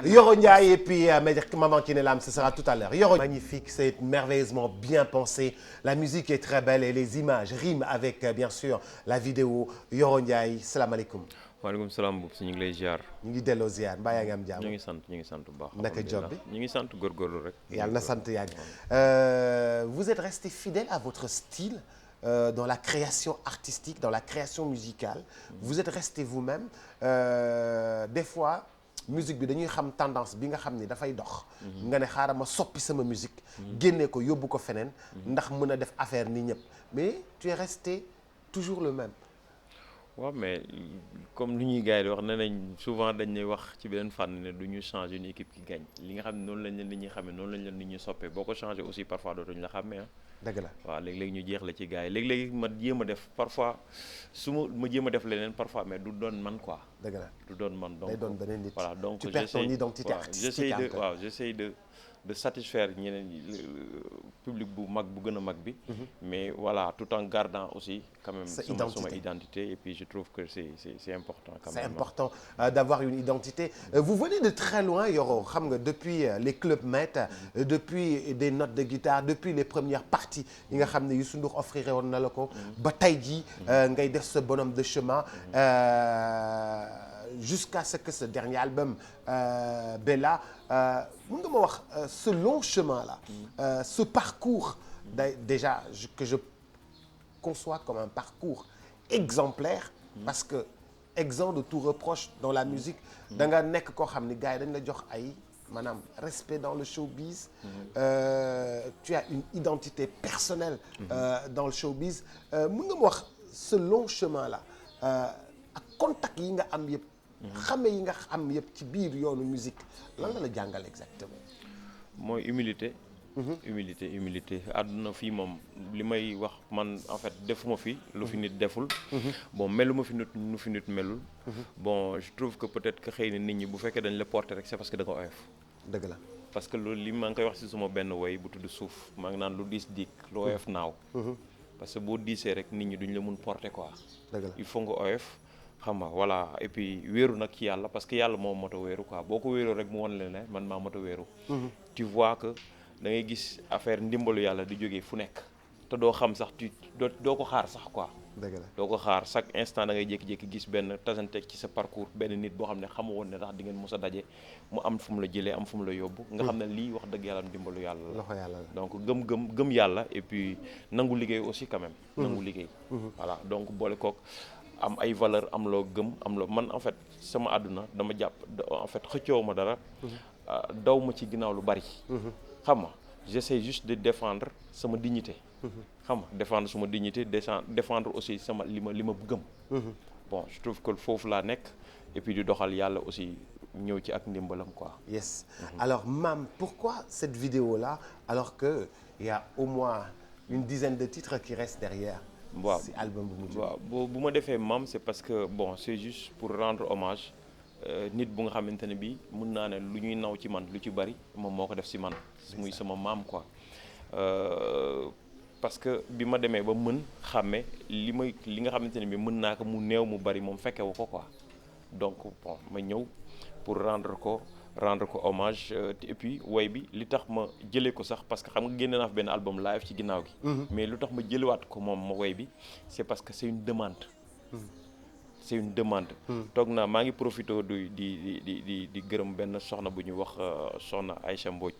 Yoro Ndiaye et puis Maman Kinelam, ce sera tout à l'heure. Yoro, magnifique, c'est merveilleusement bien pensé. La musique est très belle et les images riment avec, bien sûr, la vidéo. Yoro Ndiaye, salam alaikum. waaleykum salaam boobu si ñu ngi lay ziar. ñu ngi delloo ziar mbaa yaa ngi am jàmm. ñu ngi sant bu baax. naka job bi ñu ngi sant góorgóorlu rek. yàlla na sant yàgg. Vous êtes resté fidèle à votre style dans la création artistique, dans la création musicale. Vous êtes resté vous-même. Des fois musique bi dañuy xam tendance bi nga xam ni dafay dox. nga ne xaaral ma soppi sama musique. génne ko yóbbu ko feneen. ndax mën a def affaire ni ñëpp mais tu es resté toujours le même. waaw mais comme lu ñuy gars yi di wax nee nañ souvent dañ lay wax ci beneen fànn ne du ñu changer une équipe qui gagne li nga xam ne noonu lañ leen nit ñi xamee noonu lañ leen nit ñi soppee boo ko changé aussi parfois dootuñu la xàmmee ah. dëgg la waaw léeg-léeg ñu jeex la ci gars yi léeg-léeg ma jéem a def parfois su ma jéem a def leneen parfois mais du doon man quoi. dëgg la du doon man donc day doon beneen nit. voilà donc tu perds ton identité artistique j'essaie de satisfaire ñeneen public bu mag bu gën a mag bi. mais voilà tout en gardant aussi quand même sama identité et puis je trouve que c'est important quand même. C'est important d'avoir une identité. Vous venez de très loin Yoro xam nga depuis les clubs Med depuis des notes de guitare depuis les premières parties yi nga xam ne Youssou Ndour offriré woon na la ko ba tey jii ngay def ce bonhomme de chemin jusqu'à ce que ce dernier album Bella mën nga ma wax ce long chemin là ce parcours déjà que je conçois comme un parcours exemplaire parce que exempt de tout reproche dans la musique da nga nekk koo xam ni gars yi dañ la jox ay maanaam respect dans le showbiz tu as une identité personnelle dans le showbiz mën nga ma wax ce long chemin là ak contact yi nga am yëpp xame yi nga xam yëpp ci biir yoonu musique lan la jàngal exactement. mooy humilité. humilité àdduna fii moom li may wax man en fait defuma fi lu fi nit deful. bon meluma fi nit nu fi nit melul. bon je trouve que peut-être que xëy na nit ñi bu fekkee dañ la porter rek c'est parce que da nga oyof. dëgg la parce que loolu li maa ngi koy wax ci suma benn woy bu tudd suuf maa ngi naan lu diis diig lu oyof naaw. parce que boo diisee rek nit ñi duñ la mun porter quoi. dëgg la il faut nga oyof. xam nga voilà et puis wéeru nag ci yàlla parce que yàlla moom moo tax wéeru quoi boo ko wéeroo rek mu won leen ne man maa moo tax wéeru. tu vois que da ngay gis affaire ndimbalu yàlla di jógee fu nekk te doo xam sax doo ko xaar sax quoi. dëgg la doo ko xaar chaque instant da ngay jékki-jékki gis benn tasanteeg ci sa parcours benn nit boo xam ne xamu woon ne tax di ngeen mos a daje mu am fu mu la jëlee am fu mu la yóbbu. nga xam ne lii wax dëgg yàlla ndimbalu yàlla la. loxo yàlla la donc gëm yàlla et puis nangu liggéey aussi quand même. nangu liggéey. voilà donc boole kook am ay valeur am loo gëm am loo man en fait sama àdduna dama jàpp en fait xëccoo ma dara. daw ma ci ginnaaw lu bari. xam nga j'essaie juste de défendre sama dignité. xam nga défendre sama dignité défendre aussi sama li ma gëm. bon je trouve que foofu laa nekk et puis di doxal yàlla aussi ñëw ci ak ndimbalam quoi. yes alors Mam pourquoi cette vidéo là alors que il y a au moins une dizaine de titres qui restent derrière. waaw si album bu mujj. waaw bu ma defee Mam c'est parce que bon c'est juste pour rendre hommage nit bu nga xamante ne bii mën naa ne lu ñuy naw ci man lu ci bari moom moo ko def si man. muy sama maam quoi. parce que bi ma demee ba mën xàmme li nga xamante ne bii mën naa ko mu néew mu bari moom fekkewu ko quoi donc bon ma ñëw pour rendre ko hommage et puis woy bi li tax ma jëlee ko sax parce que xam nga génne naa fi benn album live ci ginnaaw gi. mais lu tax ma jëliwaat ko moom ma woy bi c'est parce que c'est une demande. c'est une demande. toog naa maa ngi profité di gërëm benn soxna bu ñu wax soxna Aïcha Mbodj.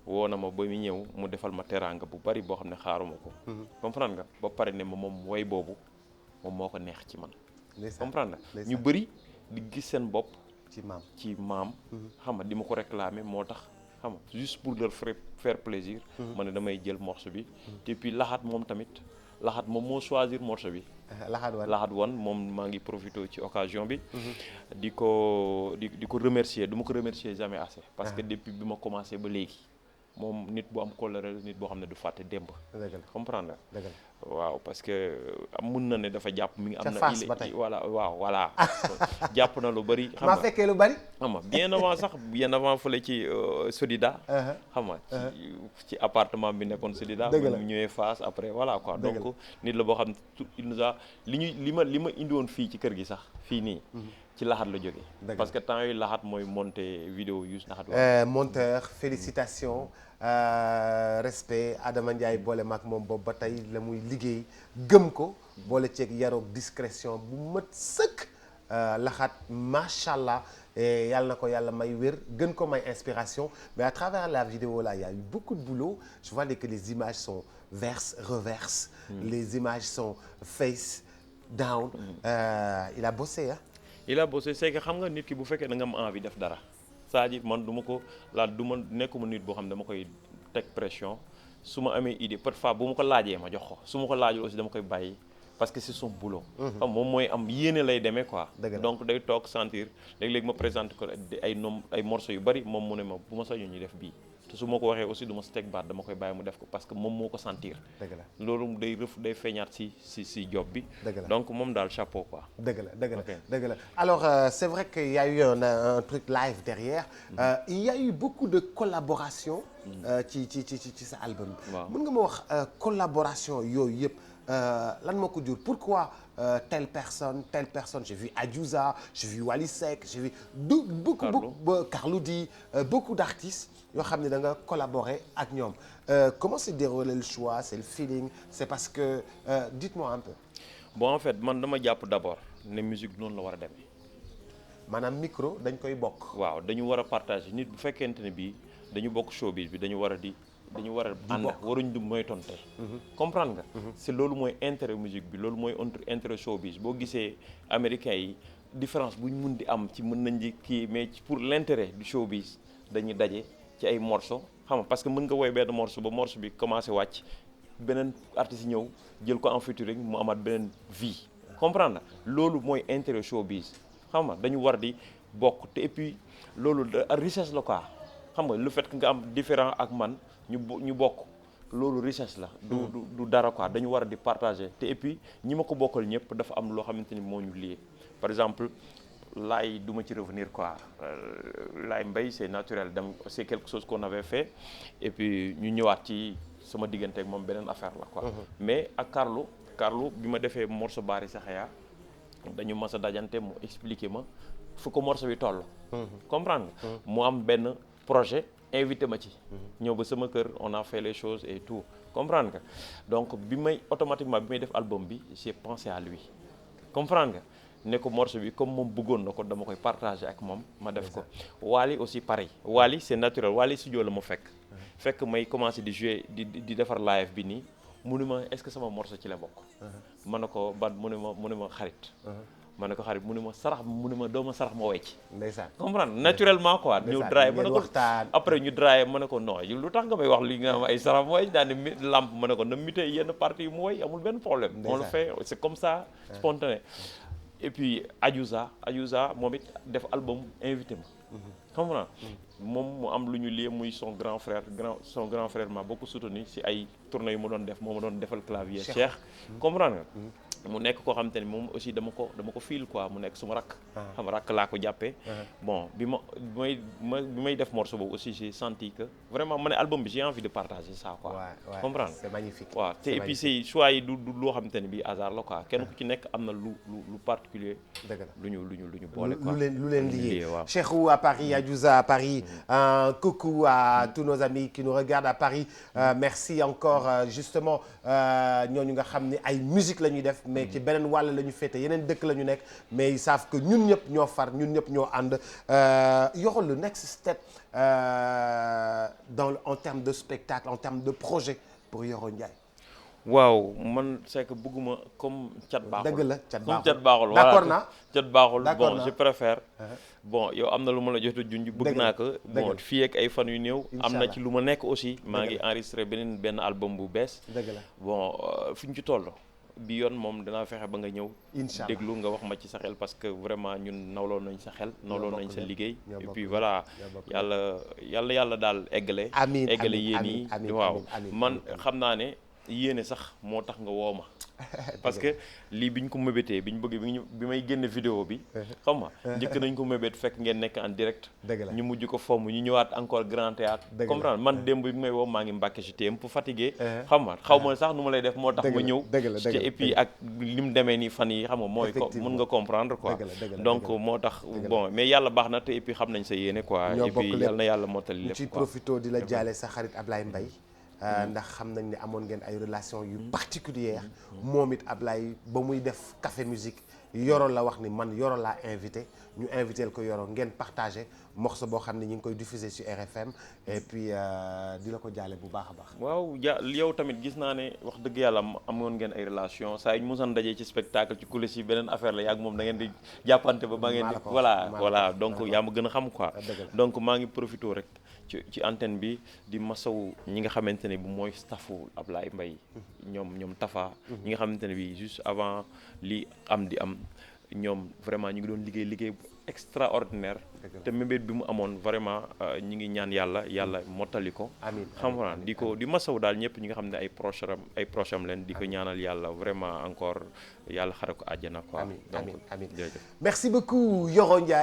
woo na ma ba mu ñëw mu defal ma teraanga bu bari boo xam ne xaaruma ko. comprendre nga ba pare ne ma moom woy boobu moom moo ko neex ci man. comprendre nga ñu bëri di gis seen bopp. ci maam xam nga di ma ko réclamer moo tax xam nga juste pour leur faire plaisir. ma ne damay jël morceau bi. et puis laxaat moom tamit laxaat moom moo choisir morceau bi. laxaat wan moom maa ngi profité ci occasion bi. di ko remercier du ma ko remercier jamais assez. parce que depuis bi ma commencé ba léegi moom nit bu am kóllëre nit boo xam ne du fàtte démb. comprendre nga waaw parce que mun na ne dafa jàpp mi ngi am na Fass ba tey voilà waaw voilà jàpp na lu bëri xam maa nga fekkee lu bari xam nga bien avant fële ci Sodida xam nga ci appartement bi nekkoon Sodida dëgg la mu ñëwee Fass après voilà quoi dëgg donc nit la boo xam ne il nous a li ma indi woon fii ci kër gi sax fii nii ci laxat la jógee parce que temps yooyu laxat mooy monter vidéo yu laxat monteur félicitations respect Adama Ndiaye boole maag moom boobu ba tey la muy liggéey gëm ko boole ceeg yaroog discrétion bu mat sëkk laxaat macha allah yàlla na ko yàlla may wér gën ko may inspiration mais à travers la vidéo là il y a eu beaucoup de boulot je vois que les images sont verse reverse les images sont face down il a bossé hein il a bossé c'est que xam nga nit ki bu fekkee da nga am envie def dara c'est-à-dire man du ma ko laaj du ma nekkuma nit boo xam ne dama koy teg pression su ma amee idée parfois bu ma ko laajee ma jox ko su ma ko laajul aussi dama koy bàyyi parce que c'est son boulot. xam moom mooy am yéene lay demee quoi. donc day toog sentir léeg-léeg ma présente ko ay morceaux yu bari moom mu ne ma bu ma sañoon ñu def bii te su ma ko waxee aussi du ma si teg baat dama koy bàyyi mu def ko parce que moom moo ko sentir. loolu day feeñaat si job bi. donc moom daal chapeau quoi. dëgg la alors c'est vrai qu'il y a eu un truc live derrière. Il y a eu beaucoup de collaborations. ci sa album. waaw mën nga ma wax collaboration yooyu yëpp. lan moo ko jur pourquoi telle personne j'ai vu Adiouza j'ai vu Wally Seck j'ai vu beaucoup Carlou D beaucoup d'artistes yoo xam ne da nga collaborer ak ñoom comment s'est déroulé le choix c'est le feeling c'est parce que dites-moi un peu. bon en fait man dama jàpp d'abord ne musique noonu la war a demee. maanaam micro dañ koy bokk. waaw dañu war a partager nit bu fekkente ne bii dañu bokk showbiz bi dañu war a ànd waruñ du mooy tonte comprendre nga c'est loolu mooy intérêt musique bi loolu mooy intérêt showbiz boo gisee américains yi différence bu ñu mun di am ci mën nañ di kii mais pour l'intérêt du showbiz dañuy daje ci ay morceaux xam nga parce que mën nga woy benn morceau ba morceau bi commencé wàcc beneen artiste ñëw jël ko en featuring mu amaat beneen vie comprendre nga loolu mooy intérêt showbiz xam nga dañu war di bokk te et puis loolu richesse la quoi xam nga le fait que nga am différent ak man ñu bokk loolu richesse la. du dara quoi dañu war a di partager te et puis ñi ma ko bokkal ñëpp dafa am loo xamante ni moo ñu lié par exemple laay du ma ci revenir quoi laay mbay c'est naturel dem c'est quelque chose qu'on avait fait et puis ñu ñëwaat ci sama diggante ak moom beneen affaire la quoi. mais ak Carlou bi ma defee morceau Bari Saxaya dañu mas a dajante mu expliquer ma fu ko morceau bi toll. comprendre nga mu am benn projet. invité ma ci ñëw ba sama kër on a fait les choses et tout comprendre nga donc automatiquement bi may def album bi j'ai pensé à lui comprendre nga ne ko morceau bi comme moom bëggoon na ko dama koy partager ak moom ma def ko Wally aussi pareil Wally c'est naturel Wally studio la ma fekk may commencer di jouer di defar live bi nii mu ne ma est-ce que sama morceau ci la bokk ma ne ko ban mu ne ma xarit ma ne ko xarit mu ne ma sarax mu ne ma doo ma sarax ma wecc ndeysaan comprendre naturellement quoi ñu draay ma ne ko après ñu draay ma ne ko non lu tax nga may wax li nga am ay sarax ma wecc daal ne lamp ma ne ko na mité yenn partie yi mu woy amul benn problème on le fait c'est comme ça spontané et puis Adiouza moom it def album invité ma comprendre moom mu am lu ñu lié muy son grand frère m'a beaucoup soutenu si ay tournées yu ma doon def moo ma doon defal clavier Cheikh comprendre nga mu nekk koo xamante ni moom aussi dama ko fil quoi mu nekk suma rakk xam rakk laa ko jàppee bon bi may def morceau boobu aussi j'ai senti que vraiment ma ne album bi j'ai envie de partager ça quoi comprendre c'est magnifique waaw te et puis c'est choix yi du loo xamante ni bi hasard la quoi kenn ku ci nekk am na lu particulier lu ñu boole quoi lu leen lié Cheikhou à Paris Adiouza à Paris coucou à tous nos amis qui nous regardent à Paris merci encore justement ñooñu nga xam ne ay musique la ñuy def mais ci beneen wàll la ñu féete yeneen dëkk la ñu nekk mais ils savent que ñun ñëpp ñoo far ñun ñëpp ñoo ànd Yoro le next step en termes de spectacle en termes de projet pour Yoro Ndiaye. waaw man c'est que bëgguma comme cat baaxul. dëgg la cat baaxul comme cat baaxul. d'accord naa cat baaxul bon je préfère. bon yow am na lu ma la jot a junj. bëgg naa ko bon fii ak ay fan yu néew. am na ci lu ma nekk aussi. maa ngi enregistré benn album bu bees. dëgg la bon fi ñu ci toll. bi yoon moom danaa fexe ba nga ñëw. inch'Allah déglu nga wax ma ci sa xel parce que vraiment ñun nawloo nañ sa xel. nawloo nañ sa liggéey. et puis voilà yàlla daal eggale. amiin eggale yéen yi waaw man xam naa ne yéene sax moo tax nga woo ma parce que lii bi ñu ko mébétee bi ñu bëgg bi may génne vidéo bi xam nga njëkk nañ ko mébét fekk ngeen nekk en direct ñu mujj ko fomm ñu ñëwaat encore grand théâtre comprendre man démb bi may woo maa ngi Mbàkke j'étais un peu fatigué xam nga xaw ma sax nu ma lay def moo tax ma ñëw et puis ak li mu demee nii fan yi xam nga mooy ko mën nga comprendre quoi donc moo tax bon mais yàlla baax na te et puis xam nañ sa yéene quoi et puis yàlla na yàlla mottali lépp ci profito di la jaale sa xarit Ablaye Mbaye ndax xam nañ ne amoon ngeen ay relation yu particulière moom it Ablaye ba muy def café musique Yoro la wax ni man Yoro laa invité ñu invité ko Yoro ngeen partagé morceau boo xam ne ñu ngi koy diffusé sur RFM et puis di la ko jaale bu baax a baax. waaw yow tamit gis naa ne wax dëgg yàlla amoon ngeen ay relation saa yu ñu musan dajee ci spectacle ci coulisses yi beneen affaire la yaag moom da ngeen di jàppante ba ngeen di voilà donc yaa ma gën a xam quoi donc maa ngi profité rek ci antenne bi di masawu ñi nga xamante ne bi mooy staffu Ablaye Mbaye ñoom Tafa ñi nga xamante ne bi juste avant li am di am ñoom vraiment ñu ngi doon liggéey bu extraordinaire te mébét bi mu amoon vraiment ñi ngi ñaan yàlla mottali ko xam nga di masawu daal ñëpp ñi nga xam ne ay proche am leen di ko ñaanal yàlla vraiment encore yàlla xare ko àjjana quoi amiin merci beaucoup Yoro Ndiaye.